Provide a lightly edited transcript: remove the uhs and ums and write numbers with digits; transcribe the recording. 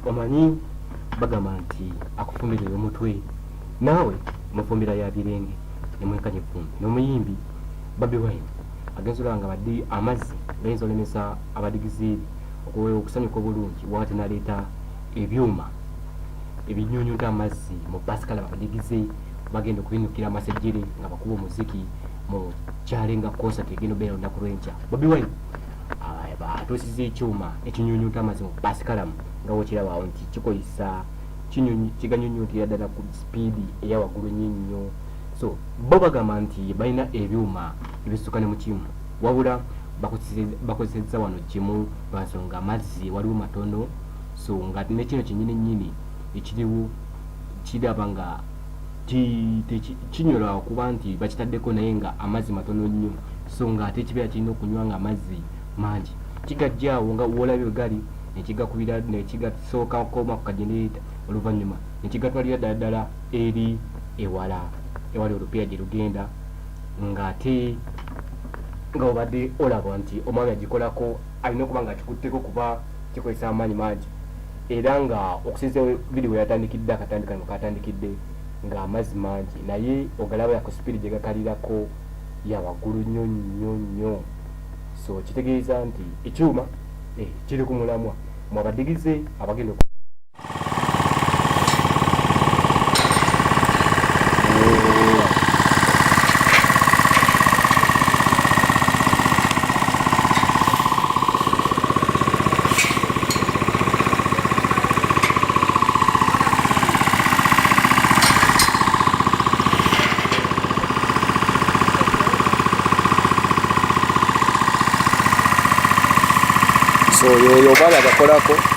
omanyi bagamba nti akufumbira omutwe naawe mufumbira ya birenge nemwenkanya effumbi n'omuyimbi Bobi Wine agenza olanga badde amazzi gayinza olemesa abadigizi okusanyuka obulungi wakati naleeta ebyuma ebinyunyunta amazzi mu basikala abadigize bagenda okubinukira amasejjere nga bakuba omuziki mu kyalenga concert egenda obeera olunaku lw'enkya. Bobi Wine batuusiza ekyuma ekinyunyunta amazzi mu basikalamu nga wekirabaawo nti kikozesa kiganyunyuntira ddala ku sipiidi eya waggulu nnyo. So bo bagamba nti balina ebyuma ebisukane mu kimu wabula bakozesezza wano kimu lwansonga amazzi waliwo matono, so nga nekino kinyininnyini ekiriwo kiraba nga kinyola okuba nti bakitaddeko naye nga amazzi matono nnyo, so nga ate ekibeera kirina okunywa nga amazzi mangi kigajjaawo nga woolabye gali nekigakubira nekigasookakoma ku kajenereta oluvannyuma nekigatwalira ddala eri ewali olupiira gye lugenda ng'ate nga obadde olaba nti omwami agikolako alina okuba nga akikutteko kuba kikozesa amaanyi mangi era nga okusinza vidiyo yatandikidde akatandika katandikidde ng'amazzi mangi naye ogalaba ku sipiidi gye gakalirako ya waggulu nnyo. So kitegeeza nti ekyuma kiri ku mulamwa mu abadigize abagenda so yoyo bala gakolako